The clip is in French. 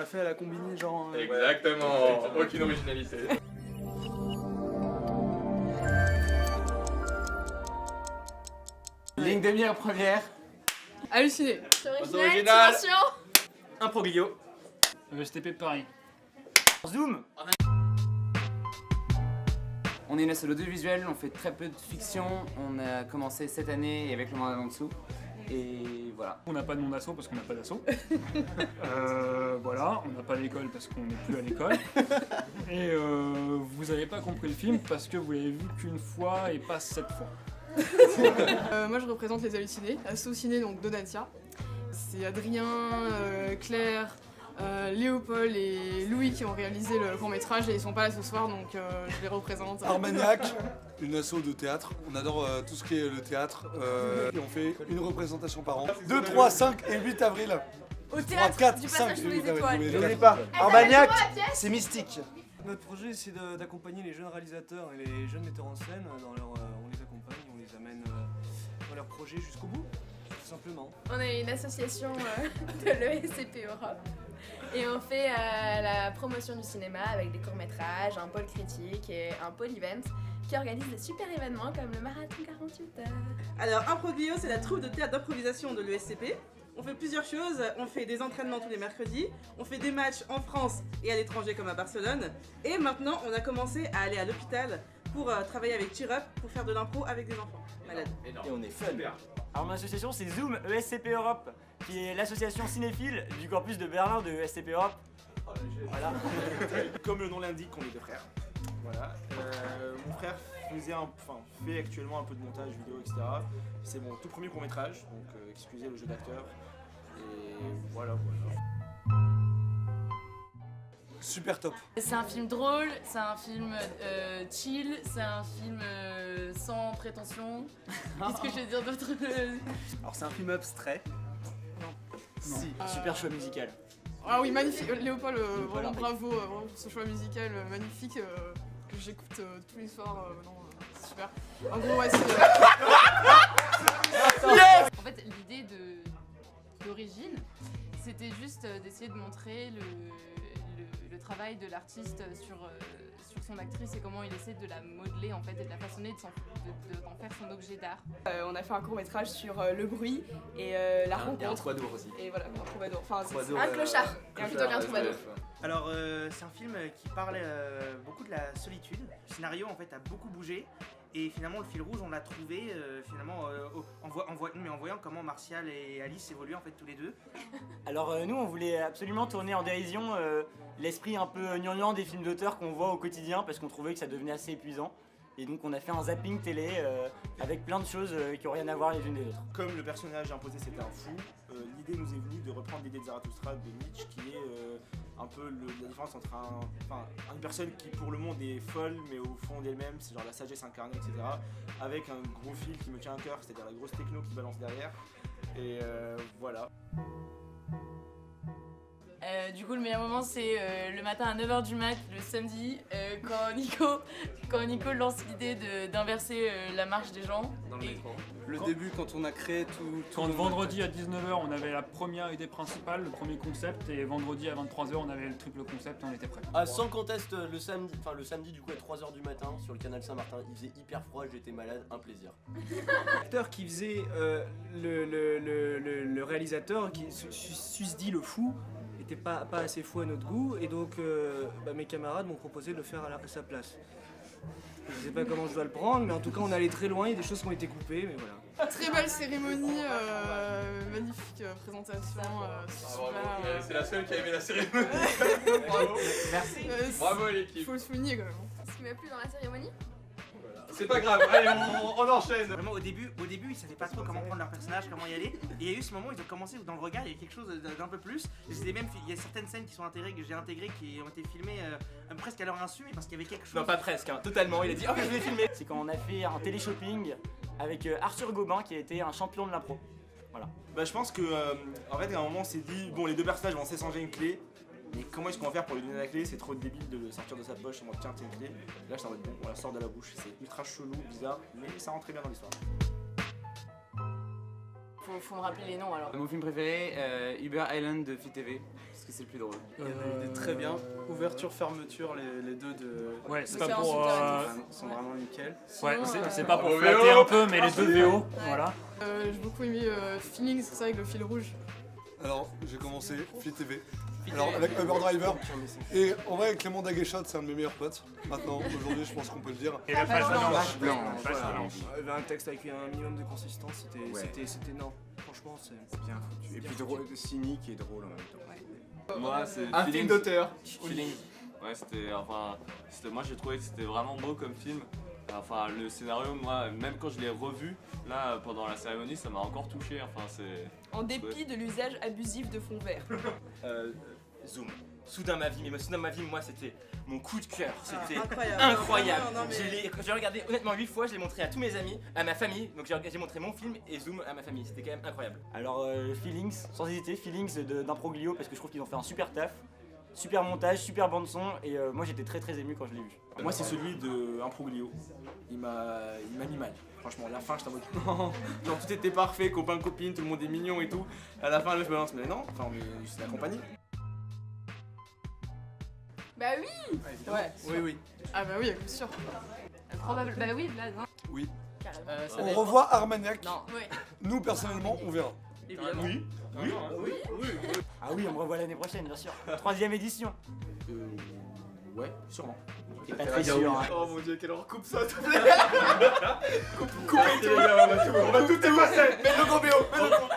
l'a fait à la Combini, genre... Exactement, aucune originalité. Ligne de mire première. Halluciné. Original. Improglio. STP Paris. Zoom. On est une asso audiovisuelle, on fait très peu de fiction. On a commencé cette année avec le mandat en dessous. Et voilà. On n'a pas de nom d'asso parce qu'on n'a pas d'asso. Voilà, on n'a pas d'école parce qu'on n'est plus à l'école. Et vous n'avez pas compris le film parce que vous l'avez vu qu'une fois et pas 7 fois. Moi je représente les hallucinés, asso ciné donc Donatia. C'est Adrien, Claire, Léopold et Louis qui ont réalisé le court-métrage et ils sont pas là ce soir donc je les représente. Armagnac, une asso de théâtre. On adore tout ce qui est le théâtre. Et on fait une représentation par an. 2, 3, 5 et 8 avril. Au théâtre 4, du 5 passage et sous 8 les avril. étoiles. N'oubliez pas. Armagnac, c'est mystique. Notre projet, c'est d'accompagner les jeunes réalisateurs et les jeunes metteurs en scène. On les accompagne, on les amène dans leur projet jusqu'au bout, tout simplement. On est une association de l'ESCP Europe et on fait la promotion du cinéma avec des courts-métrages, un pôle critique et un pôle event qui organise des super événements comme le Marathon 48 heures. Alors, Improglio, c'est la troupe de théâtre d'improvisation de l'ESCP. On fait plusieurs choses, on fait des entraînements tous les mercredis, on fait des matchs en France et à l'étranger comme à Barcelone. Et maintenant, on a commencé à aller à l'hôpital pour travailler avec Cheer Up pour faire de l'impro avec des enfants malades. Et on est fun. Alors mon association c'est Zoom ESCP Europe, qui est l'association cinéphile du campus de Berlin de ESCP Europe. Voilà. Comme le nom l'indique, on est deux frères. Voilà. Mon frère fait actuellement un peu de montage vidéo, etc. C'est mon tout premier court-métrage, donc excusez le jeu d'acteur. Et voilà. Super top. C'est un film drôle, c'est un film chill, c'est un film sans prétention. Qu'est-ce que je vais dire d'autre? Alors c'est un film abstrait. Non. Si, super choix musical. Ah oui, magnifique. Léopold, vraiment bravo vraiment pour ce choix musical magnifique que j'écoute tous les soirs. C'est super. En gros, ouais, c'est... En fait, l'idée d'origine, c'était juste d'essayer de montrer le travail de l'artiste sur son actrice et comment il essaie de la modeler en fait et de la façonner, d'en faire son objet d'art. On a fait un court-métrage sur le bruit et la rencontre. Et un troubadour aussi. Et voilà, un troubadour. Enfin, c'est Un clochard. plutôt qu'un troubadour. Alors c'est un film qui parle beaucoup de la solitude. Le scénario en fait a beaucoup bougé et finalement le fil rouge on l'a trouvé en voyant comment Martial et Alice évoluaient en fait tous les deux. Alors nous on voulait absolument tourner en dérision l'esprit un peu gnangnan des films d'auteur qu'on voit au quotidien parce qu'on trouvait que ça devenait assez épuisant. Et donc on a fait un zapping télé avec plein de choses qui n'ont rien à voir les unes des autres. Comme le personnage imposé c'était un fou, l'idée nous est venue de reprendre l'idée de Zarathustra de Nietzsche qui est un peu la différence entre une personne qui pour le monde est folle mais au fond d'elle-même c'est genre la sagesse incarnée etc. Avec un gros fil qui me tient à cœur, c'est-à-dire la grosse techno qui balance derrière. Et voilà. Du coup, le meilleur moment, c'est le matin à 9h du mat, le samedi, quand Nico lance l'idée d'inverser la marche des gens. Dans le métro. Le début, quand on a créé tout... Quand vendredi à 19h on avait la première idée principale, le premier concept, et vendredi à 23h on avait le triple concept et on était prêts. Ah, sans conteste, le samedi du coup à 3h du matin sur le canal Saint-Martin, il faisait hyper froid, j'étais malade, un plaisir. L'acteur qui faisait le réalisateur, qui susdit le fou, n'était pas assez fou à notre goût et donc mes camarades m'ont proposé de le faire à sa place. Je sais pas comment je dois le prendre, mais en tout cas on allait très loin, il y a des choses qui ont été coupées, mais voilà. Très belle cérémonie, magnifique présentation. C'est la seule qui a aimé la cérémonie. Bravo. Merci. Bravo l'équipe. Faut le souligner quand même. Ce qui m'a plu dans la cérémonie, C'est pas grave, allez on enchaîne. Vraiment au début ils savaient pas trop comment prendre leur personnage, comment y aller. Et il y a eu ce moment où ils ont commencé où dans le regard il y a quelque chose d'un peu plus. Et il y a certaines scènes qui sont intégrées, que j'ai intégrées, qui ont été filmées presque à leur insu, mais parce qu'il y avait quelque chose. Non pas presque, hein, totalement, il a dit oh je vais filmer. C'est quand on a fait un télé-shopping avec Arthur Gobin qui a été un champion de l'impro. Voilà. Bah je pense que en fait à un moment on s'est dit bon les deux personnages vont s'échanger une clé. Mais comment est-ce qu'on va faire pour lui donner la clé? C'est trop débile de le sortir de sa poche et moi tiens t'as une clé. Là je t'en bon, on la sort de la bouche, c'est ultra chelou, bizarre, mais ça rentre très bien dans l'histoire. Faut me rappeler les noms alors. Mon film préféré, Uber Island de Fit TV. Parce qui c'est le plus drôle? Il y en a eu des très bien. Ouverture, fermeture, les deux de. Ouais, c'est Mais pas c'est pour. sont vraiment nickel. Ouais, Sinon, c'est pas pour VO. flatter un peu, mais les deux VO, voilà. J'ai beaucoup aimé Feelings, c'est ça avec le fil rouge. Alors, j'ai commencé Fit TV. Alors, avec Uber Driver. Et en vrai, Clément Daguéchat, c'est un de mes meilleurs potes. Maintenant, aujourd'hui, je pense qu'on peut le dire. Et la page blanche. Voilà. Il y avait un texte avec un minimum de consistance, c'était non. Franchement, c'est Bien foutu. Et puis drôle, cynique et drôle en même temps. Moi, c'est Un film d'auteur. Feeling. Ouais, moi j'ai trouvé que c'était vraiment beau comme film. Enfin, le scénario, moi, même quand je l'ai revu, là, pendant la cérémonie, ça m'a encore touché. Enfin, c'est. En dépit de l'usage abusif de fond vert. Zoom. Soudain ma vie, moi c'était mon coup de cœur, c'était incroyable. incroyable. Non, mais- J'ai regardé honnêtement 8 fois, je l'ai montré à tous mes amis, à ma famille, donc j'ai montré mon film et Zoom à ma famille, c'était quand même incroyable. Alors Feelings, sans hésiter, Feelings d'Improglio parce que je trouve qu'ils ont fait un super taf, super montage, super bande son et moi j'étais très ému quand je l'ai vu. Moi, c'est celui de Improglio. Il m'a mis mal. Franchement, à la fin, je t'avoue que non, genre, tout était parfait, copain, copine, tout le monde est mignon et tout. À la fin, je me balance, mais non, enfin, mais c'est la compagnie. Bah oui. Ouais. Oui. Ah bah oui, sûr. Probable. Bah oui, Blaze. Hein. Oui. Carrément. Ça On dépend. revoit Armagnac. Non. Ouais. Nous, personnellement, on verra. Évidemment. Oui. Ah oui, on me revoit l'année prochaine bien sûr. 3ème édition. Ouais, sûrement. T'es pas très sûr. Hein. Oh mon dieu, quelle horreur, coupe ça, s'il te plaît. Coupe, les gars, on va tout effacer. Mets le gros BO, mets le gros.